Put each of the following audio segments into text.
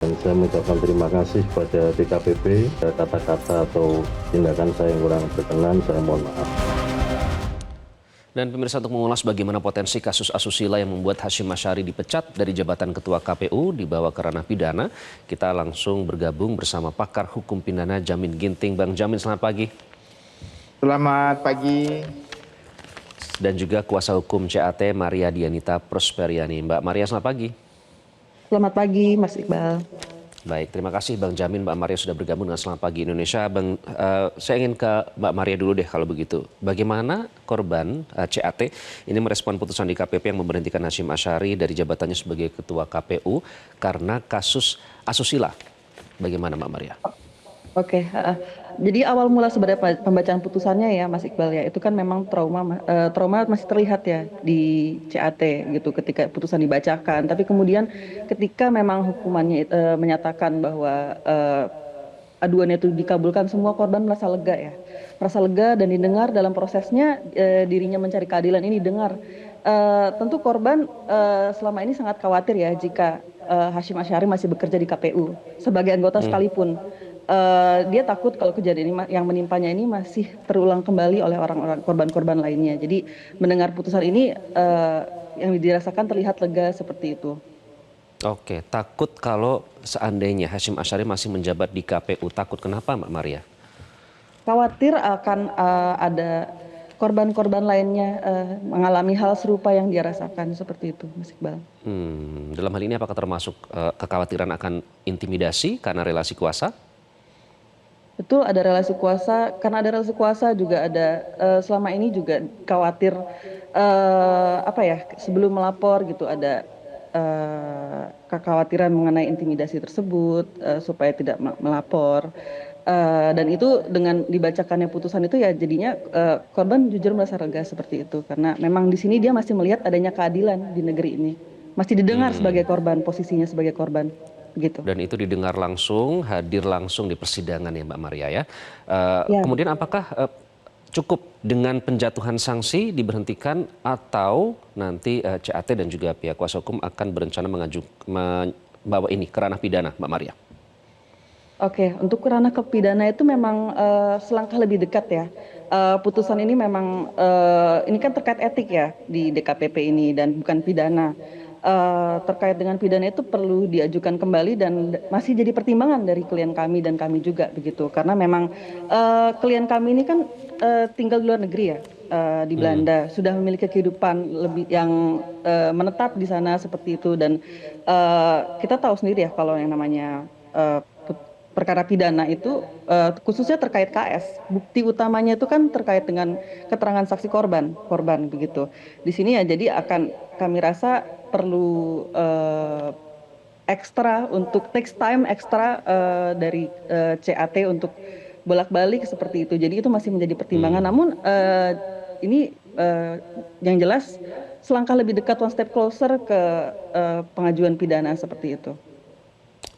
Dan saya mengucapkan terima kasih kepada DKPP. Kata-kata atau tindakan saya yang kurang berkenan, saya mohon maaf. Dan pemirsa, untuk mengulas bagaimana potensi kasus asusila yang membuat Hasyim Asyari dipecat dari jabatan Ketua KPU dibawa ke ranah pidana, kita langsung bergabung bersama pakar hukum pidana Jamin Ginting. Bang Jamin, selamat pagi. Selamat pagi. Dan juga kuasa hukum CAT Maria Dianita Prosperiani. Mbak Maria, selamat pagi. Selamat pagi, Mas Iqbal. Baik, terima kasih Bang Jamin, Mbak Maria sudah bergabung dengan Selamat Pagi Indonesia. Saya ingin ke Mbak Maria dulu deh kalau begitu. Bagaimana korban CAT ini merespon putusan DKPP yang memberhentikan Hasyim Asyari dari jabatannya sebagai Ketua KPU karena kasus asusila? Bagaimana Mbak Maria? Oke, jadi awal mula sebenarnya pembacaan putusannya ya, Mas Iqbal ya, itu kan memang trauma masih terlihat ya di CAT gitu ketika putusan dibacakan. Tapi kemudian ketika memang hukumannya menyatakan bahwa aduannya itu dikabulkan, semua korban merasa lega ya, merasa lega dan didengar dalam prosesnya dirinya mencari keadilan ini dengar. Tentu korban selama ini sangat khawatir ya jika Hasyim Asyari masih bekerja di KPU sebagai anggota sekalipun. Dia takut kalau kejadian ini yang menimpanya ini masih terulang kembali oleh orang-orang korban-korban lainnya. Jadi mendengar putusan ini yang dirasakan terlihat lega seperti itu. Oke, takut kalau seandainya Hasyim Asyari masih menjabat di KPU. Takut kenapa Mbak Maria? Khawatir akan ada korban-korban lainnya mengalami hal serupa yang dia rasakan seperti itu, Mas Iqbal. Dalam hal ini apakah termasuk kekhawatiran akan intimidasi karena relasi kuasa? Betul, ada relasi kuasa. Karena ada relasi kuasa juga ada selama ini juga khawatir sebelum melapor gitu ada kekhawatiran mengenai intimidasi tersebut supaya tidak melapor. Dan itu dengan dibacakannya putusan itu ya jadinya korban jujur merasa lega seperti itu karena memang di sini dia masih melihat adanya keadilan di negeri ini, masih didengar sebagai korban, posisinya sebagai korban. Gitu. Dan itu didengar langsung, hadir langsung di persidangan ya Mbak Maria ya. Ya. Kemudian apakah cukup dengan penjatuhan sanksi diberhentikan atau nanti CAT dan juga pihak kuasa hukum akan berencana membawa ini ke ranah pidana Mbak Maria? Oke, untuk ranah ke pidana itu memang selangkah lebih dekat ya. Putusan ini memang ini kan terkait etik ya di DKPP ini dan bukan pidana. Terkait dengan pidana itu perlu diajukan kembali dan masih jadi pertimbangan dari klien kami dan kami juga begitu. Karena memang klien kami ini kan tinggal di luar negeri ya, di Belanda, sudah memiliki kehidupan lebih yang menetap di sana seperti itu dan kita tahu sendiri ya kalau yang namanya perkara pidana itu khususnya terkait KS, bukti utamanya itu kan terkait dengan keterangan saksi korban begitu. Di sini ya jadi akan kami rasa perlu ekstra untuk takes time ekstra dari CAT untuk bolak-balik seperti itu. Jadi itu masih menjadi pertimbangan. Namun ini yang jelas selangkah lebih dekat, one step closer ke pengajuan pidana seperti itu.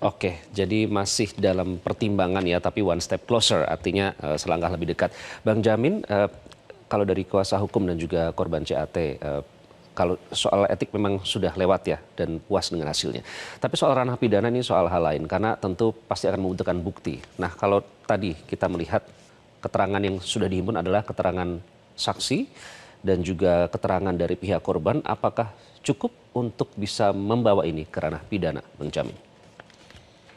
Oke, jadi masih dalam pertimbangan ya, tapi one step closer, artinya selangkah lebih dekat. Bang Jamin, kalau dari kuasa hukum dan juga korban CAT, kalau soal etik memang sudah lewat ya dan puas dengan hasilnya. Tapi soal ranah pidana ini soal hal lain, karena tentu pasti akan membutuhkan bukti. Nah, kalau tadi kita melihat keterangan yang sudah dihimpun adalah keterangan saksi dan juga keterangan dari pihak korban, apakah cukup untuk bisa membawa ini ke ranah pidana, Bang Jamin?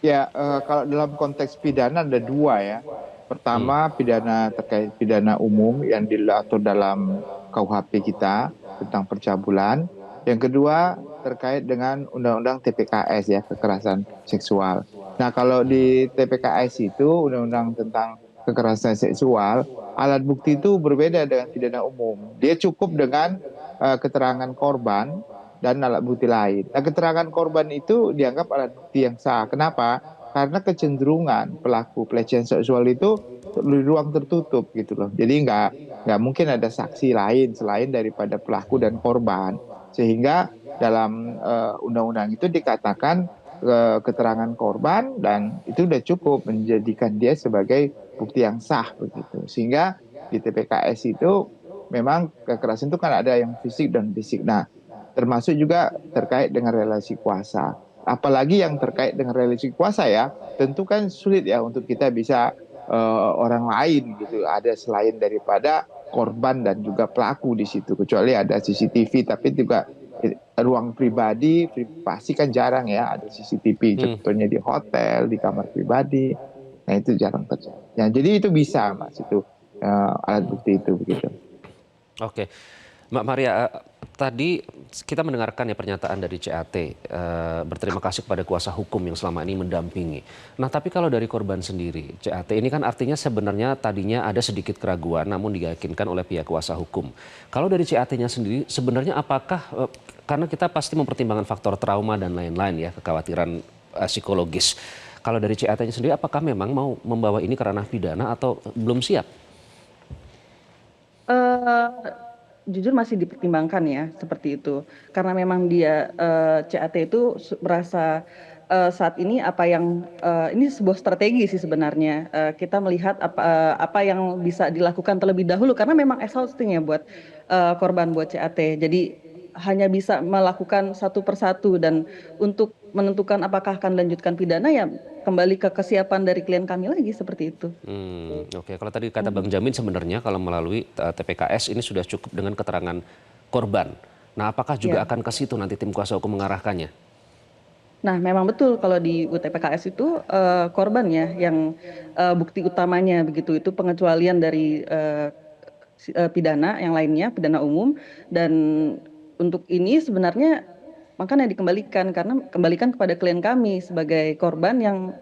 Ya, kalau dalam konteks pidana ada dua ya. Pertama, pidana terkait pidana umum yang diatur dalam KUHP kita tentang pencabulan. Yang kedua, terkait dengan Undang-Undang TPKS ya, kekerasan seksual. Nah, kalau di TPKS itu, Undang-Undang tentang kekerasan seksual, alat bukti itu berbeda dengan pidana umum. Dia cukup dengan keterangan korban dan alat bukti lain. Nah, keterangan korban itu dianggap alat bukti yang sah. Kenapa? Karena kecenderungan pelaku pelecehan seksual itu di ruang tertutup gitu loh. Jadi nggak mungkin ada saksi lain selain daripada pelaku dan korban. Sehingga dalam undang-undang itu dikatakan keterangan korban dan itu udah cukup menjadikan dia sebagai bukti yang sah begitu. Sehingga di TPKS itu memang kekerasan itu kan ada yang fisik dan fisik. Nah, termasuk juga terkait dengan relasi kuasa. apalagi yang terkait dengan relasi kuasa ya, tentu kan sulit ya untuk kita bisa orang lain gitu ada selain daripada korban dan juga pelaku di situ, kecuali ada CCTV, tapi juga ruang pribadi privasi kan jarang ya ada CCTV, Hmm, contohnya di hotel, di kamar pribadi. Nah itu jarang terjadi. Ya, jadi itu bisa Mas itu alat bukti itu begitu. oke. Mbak Maria, tadi kita mendengarkan ya pernyataan dari CAT, berterima kasih kepada kuasa hukum yang selama ini mendampingi. Nah, tapi kalau dari korban sendiri, CAT ini kan artinya sebenarnya tadinya ada sedikit keraguan namun diyakinkan oleh pihak kuasa hukum. Kalau dari CAT-nya sendiri, sebenarnya apakah, karena kita pasti mempertimbangkan faktor trauma dan lain-lain ya, kekhawatiran psikologis. Kalau dari CAT-nya sendiri, apakah memang mau membawa ini ke ranah pidana atau belum siap? Eh, Jujur masih dipertimbangkan ya seperti itu karena memang dia CAT itu merasa saat ini apa yang ini sebuah strategi sih sebenarnya. Kita melihat apa yang bisa dilakukan terlebih dahulu karena memang exhausting ya buat korban, buat CAT. Jadi hanya bisa melakukan satu persatu dan untuk menentukan apakah akan lanjutkan pidana ya kembali ke kesiapan dari klien kami lagi seperti itu. Oke. Kalau tadi kata Bang Jamin sebenarnya kalau melalui TPKS ini sudah cukup dengan keterangan korban. Nah, apakah juga Ya. akan ke situ nanti tim kuasa hukum mengarahkannya? Nah, memang betul kalau di UTPKS itu korban ya yang bukti utamanya begitu, itu pengecualian dari pidana yang lainnya, pidana umum, dan untuk ini sebenarnya makanya dikembalikan karena kembalikan kepada klien kami sebagai korban yang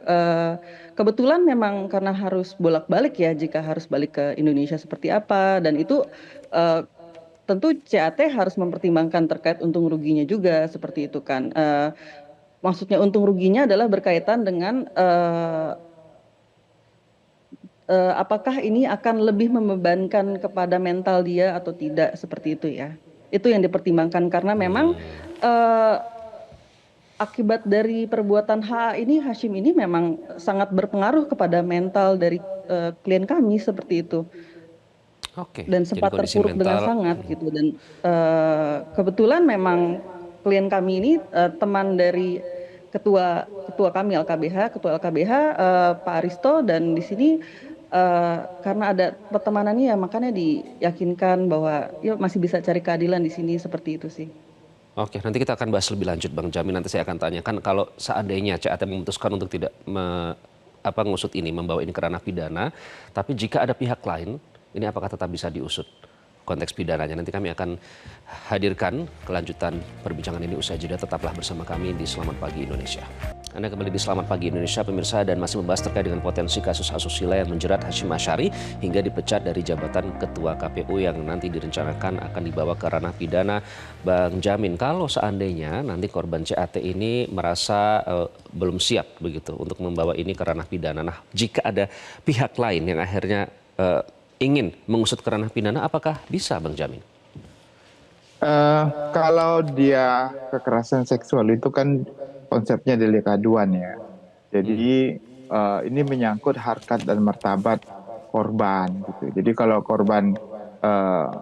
kebetulan memang karena harus bolak-balik ya jika harus balik ke Indonesia seperti apa, dan itu eh, tentu CAT harus mempertimbangkan terkait untung ruginya juga seperti itu kan. Maksudnya untung ruginya adalah berkaitan dengan apakah ini akan lebih membebankan kepada mental dia atau tidak seperti itu ya. Itu yang dipertimbangkan karena memang eh, akibat dari perbuatan ini Hashim ini memang sangat berpengaruh kepada mental dari klien kami seperti itu Oke, dan jadi sempat kondisi terpuruk dengan mental. sangat gitu dan kebetulan memang klien kami ini teman dari ketua ketua kami LKBH, ketua LKBH Pak Aristo, dan di sini karena ada pertemanan ya makanya diyakinkan bahwa yuk masih bisa cari keadilan di sini seperti itu sih. Oke, nanti kita akan bahas lebih lanjut Bang Jamin. Nanti saya akan tanyakan kalau seandainya CAT memutuskan untuk tidak ngusut ini, membawa ini ke ranah pidana, tapi jika ada pihak lain, ini apakah tetap bisa diusut konteks pidananya? Nanti kami akan hadirkan kelanjutan perbincangan ini usai jeda. Tetaplah bersama kami di Selamat Pagi Indonesia. Anda kembali di Selamat Pagi Indonesia, pemirsa, dan masih membahas terkait dengan potensi kasus asusila yang menjerat Hashim Asyari hingga dipecat dari jabatan Ketua KPU yang nanti direncanakan akan dibawa ke ranah pidana. Bang Jamin, kalau seandainya nanti korban CAT ini merasa belum siap begitu untuk membawa ini ke ranah pidana. Nah, jika ada pihak lain yang akhirnya ingin mengusut ke ranah pidana, apakah bisa Bang Jamin? Kalau dia kekerasan seksual itu kan konsepnya delik aduan ya. Jadi ini menyangkut harkat dan martabat korban gitu. Jadi kalau korban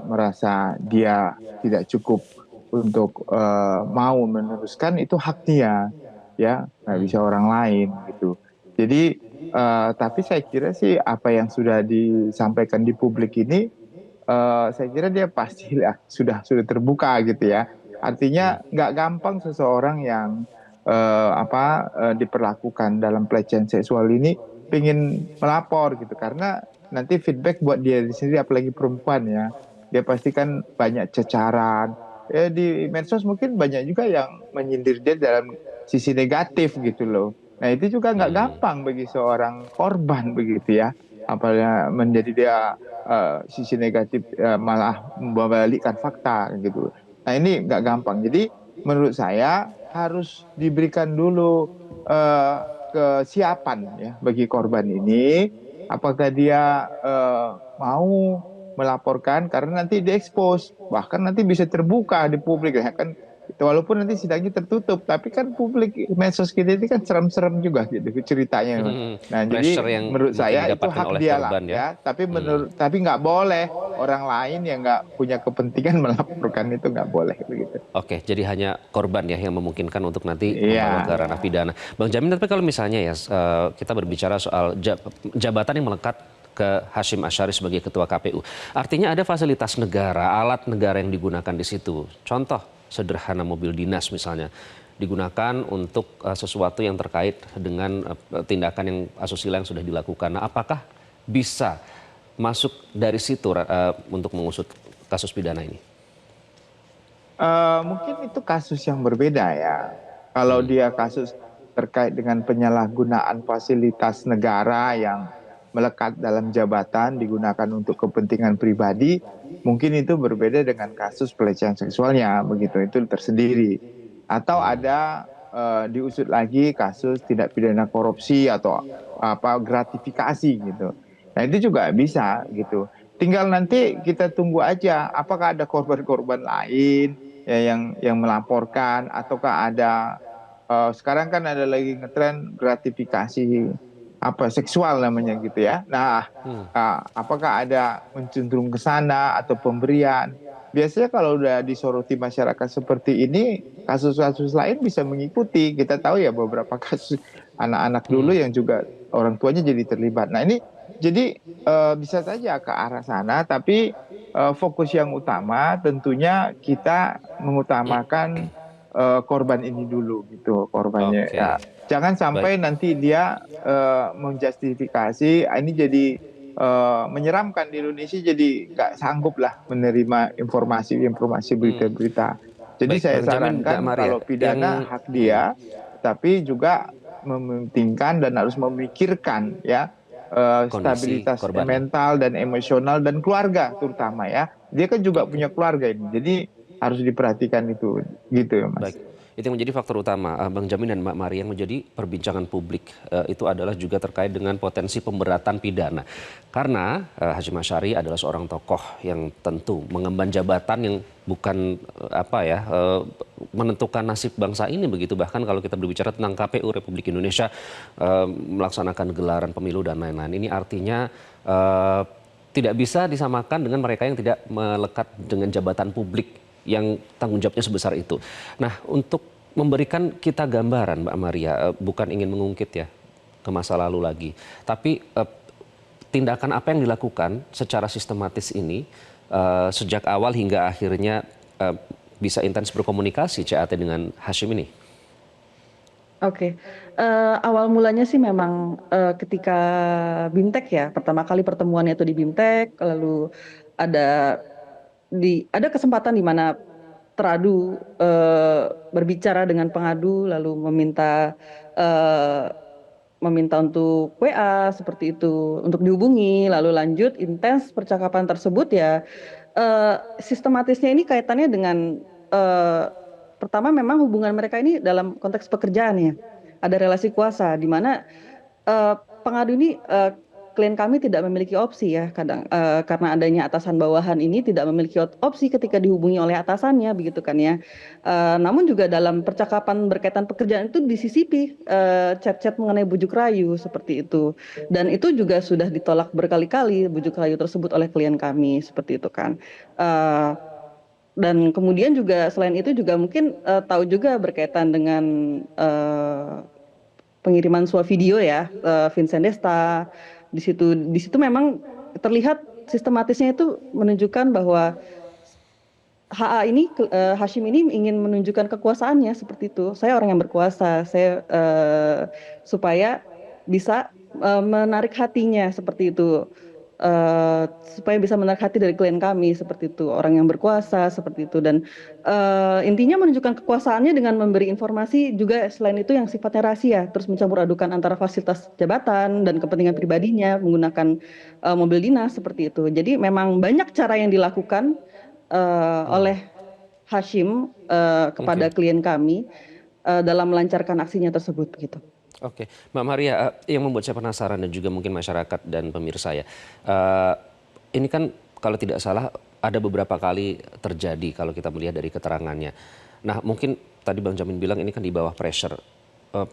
merasa dia tidak cukup untuk mau meneruskan, itu hak dia, ya nggak bisa orang lain gitu. Jadi tapi saya kira sih apa yang sudah disampaikan di publik ini saya kira dia pasti ya, sudah terbuka gitu ya. Artinya nggak gampang seseorang yang diperlakukan dalam pelecehan seksual ini ingin melapor gitu, karena nanti feedback buat dia sendiri, apalagi perempuan ya, dia pasti kan banyak cecaran di medsos, mungkin banyak juga yang menyindir dia dalam sisi negatif gitu loh. Nah itu juga nggak gampang bagi seorang korban begitu ya, apalagi menjadi dia sisi negatif malah membalikkan fakta gitu. Nah ini nggak gampang. Jadi menurut saya harus diberikan dulu uh, kesiapan ya bagi korban ini. Apakah dia melaporkan, karena nanti diekspos, bahkan nanti bisa terbuka di publik ya kan. walaupun nanti sidangnya tertutup, tapi kan publik medsos kita ini kan serem-serem juga gitu ceritanya. Nah, jadi Pressure yang menurut mungkin saya itu didapatkan hak oleh dia lah korban ya. ya. Tapi nggak boleh orang lain yang nggak punya kepentingan melaporkan itu nggak boleh begitu. Oke, jadi hanya korban ya yang memungkinkan untuk nanti membawa Iya. ke ranah pidana. Bang Jamin, tapi kalau misalnya ya kita berbicara soal jabatan yang melekat ke Hasyim Asyari sebagai ketua KPU, artinya ada fasilitas negara, alat negara yang digunakan di situ. Contoh sederhana mobil dinas misalnya digunakan untuk sesuatu yang terkait dengan tindakan yang asusila yang sudah dilakukan. Nah, apakah bisa masuk dari situ untuk mengusut kasus pidana ini? Mungkin itu kasus yang berbeda ya. Kalau dia kasus terkait dengan penyalahgunaan fasilitas negara yang melekat dalam jabatan digunakan untuk kepentingan pribadi, mungkin itu berbeda dengan kasus pelecehan seksualnya, begitu itu tersendiri. Atau ada diusut lagi kasus tindak pidana korupsi atau gratifikasi gitu. Nah itu juga bisa gitu. Tinggal nanti kita tunggu aja apakah ada korban-korban lain ya, yang melaporkan ataukah ada sekarang kan ada lagi ngetren gratifikasi seksual namanya gitu ya. Nah, apakah ada mencenderung ke sana atau pemberian? Biasanya kalau udah disoroti masyarakat seperti ini, kasus-kasus lain bisa mengikuti. Kita tahu ya beberapa kasus anak-anak dulu yang juga orang tuanya jadi terlibat. Nah ini jadi bisa saja ke arah sana, tapi fokus yang utama tentunya kita mengutamakan korban ini dulu gitu, korbannya. Oke. Ya. Jangan sampai nanti dia menjustifikasi ini jadi menyeramkan di Indonesia, jadi nggak sanggup lah menerima informasi berita-berita. Jadi Baik, saya Bang Jamin, Mbak sarankan Maria, kalau pidana hak dia, tapi juga mementingkan dan harus memikirkan ya kondisi stabilitas korban. mental dan emosional dan keluarga terutama ya. Dia kan juga punya keluarga ini, jadi harus diperhatikan itu gitu ya Mas. Baik, itu yang menjadi faktor utama Bang Jamin dan Mbak Maria yang menjadi perbincangan publik itu adalah juga terkait dengan potensi pemberatan pidana. Karena Hasyim Asyari adalah seorang tokoh yang tentu mengemban jabatan yang bukan menentukan nasib bangsa ini begitu. Bahkan kalau kita berbicara tentang KPU Republik Indonesia melaksanakan gelaran pemilu dan lain-lain. Ini artinya tidak bisa disamakan dengan mereka yang tidak melekat dengan jabatan publik yang tanggung jawabnya sebesar itu. Nah, untuk memberikan kita gambaran, Mbak Maria, bukan ingin mengungkit ya ke masa lalu lagi, tapi tindakan apa yang dilakukan secara sistematis ini sejak awal hingga akhirnya bisa intens berkomunikasi CAT dengan Hasyim ini? Oke, awal mulanya sih memang ketika BIMTEK ya, pertama kali pertemuannya itu di BIMTEK, lalu ada kesempatan di mana teradu berbicara dengan pengadu, lalu meminta untuk WA seperti itu, untuk dihubungi, lalu lanjut intens percakapan tersebut ya. Sistematisnya ini kaitannya dengan pertama memang hubungan mereka ini dalam konteks pekerjaan ya, ada relasi kuasa di mana pengadu ini klien kami tidak memiliki opsi ya kadang karena adanya atasan bawahan ini tidak memiliki opsi ketika dihubungi oleh atasannya begitu kan ya. Namun juga dalam percakapan berkaitan pekerjaan itu disisipi chat-chat mengenai bujuk rayu seperti itu, dan itu juga sudah ditolak berkali-kali bujuk rayu tersebut oleh klien kami seperti itu kan. Dan kemudian juga selain itu juga mungkin tahu juga berkaitan dengan pengiriman sebuah video ya, Vincent Desta. Di situ memang terlihat sistematisnya itu menunjukkan bahwa Hasyim ini ingin menunjukkan kekuasaannya seperti itu. Saya orang yang berkuasa, supaya bisa menarik hatinya seperti itu. Supaya bisa menarik hati dari klien kami seperti itu, orang yang berkuasa seperti itu, dan intinya menunjukkan kekuasaannya dengan memberi informasi juga selain itu yang sifatnya rahasia, terus mencampur adukan antara fasilitas jabatan dan kepentingan pribadinya menggunakan mobil dinas seperti itu. Jadi memang banyak cara yang dilakukan oleh Hasyim kepada klien kami dalam melancarkan aksinya tersebut gitu. Oke, Mbak Maria, yang membuat saya penasaran dan juga mungkin masyarakat dan pemirsa ya, ini kan kalau tidak salah ada beberapa kali terjadi kalau kita melihat dari keterangannya. Nah, mungkin tadi Bang Jamin bilang ini kan di bawah pressure.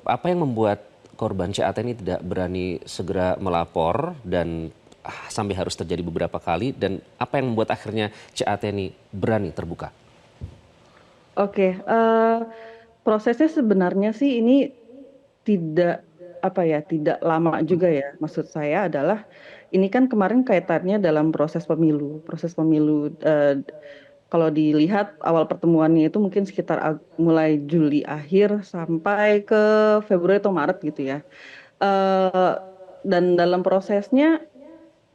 Apa yang membuat korban CAT ini tidak berani segera melapor dan sampai harus terjadi beberapa kali, dan apa yang membuat akhirnya CAT ini berani terbuka? Oke, prosesnya sebenarnya sih ini tidak tidak lama juga ya. Maksud saya adalah ini kan kemarin kaitannya dalam proses pemilu. Proses pemilu kalau dilihat awal pertemuannya itu mungkin sekitar mulai Juli akhir sampai ke Februari atau Maret gitu ya. Eh, dan dalam prosesnya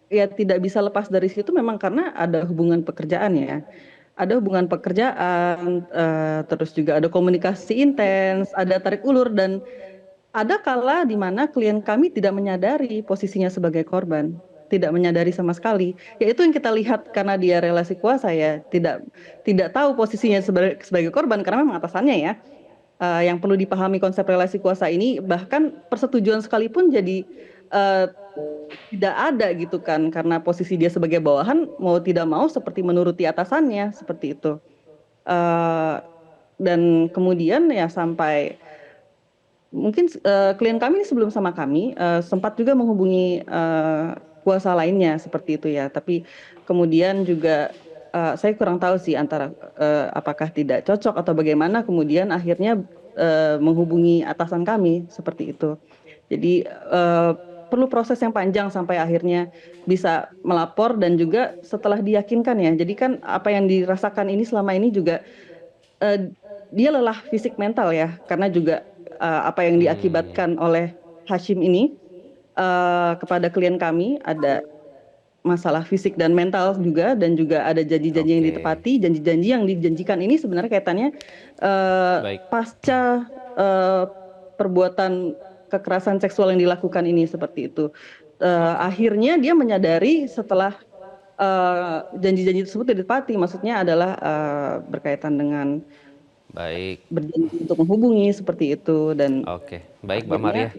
ya tidak bisa lepas dari situ memang karena ada hubungan pekerjaan ya. Ada hubungan pekerjaan, terus juga ada komunikasi intens, ada tarik ulur, dan ada kala di mana klien kami tidak menyadari posisinya sebagai korban, tidak menyadari sama sekali. Yaitu yang kita lihat karena dia relasi kuasa ya, tidak tahu posisinya sebagai korban karena memang atasannya ya. Yang perlu dipahami konsep relasi kuasa ini, bahkan persetujuan sekalipun jadi eh, tidak ada gitu kan, karena posisi dia sebagai bawahan mau tidak mau seperti menuruti atasannya seperti itu. Eh, dan kemudian ya sampai mungkin klien kami ini sebelum sama kami sempat juga menghubungi kuasa lainnya seperti itu ya. Tapi kemudian juga saya kurang tahu sih antara apakah tidak cocok atau bagaimana. Kemudian akhirnya menghubungi atasan kami seperti itu. Jadi perlu proses yang panjang sampai akhirnya bisa melapor, dan juga setelah diyakinkan ya. Jadi kan apa yang dirasakan ini selama ini juga dia lelah fisik mental ya, karena juga apa yang diakibatkan oleh Hashim ini kepada klien kami, ada masalah fisik dan mental juga, dan juga ada janji-janji yang ditepati. Janji-janji yang dijanjikan ini sebenarnya kaitannya pasca perbuatan kekerasan seksual yang dilakukan ini seperti itu. Akhirnya dia menyadari setelah janji-janji tersebut tidak ditepati, maksudnya adalah berkaitan dengan berjanji untuk menghubungi seperti itu. Dan Oke, baik Mbak Maria.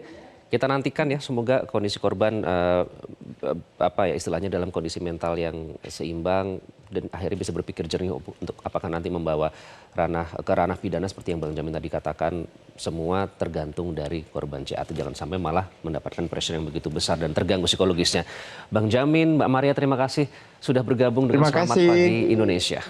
Kita nantikan ya, semoga kondisi korban istilahnya dalam kondisi mental yang seimbang dan akhirnya bisa berpikir jernih untuk apakah nanti membawa ke ranah pidana seperti yang Bang Jamin tadi katakan. Semua tergantung dari korban CAT, jangan sampai malah mendapatkan pressure yang begitu besar dan terganggu psikologisnya. Bang Jamin, Mbak Maria, terima kasih sudah bergabung dengan Selamat Pagi Indonesia.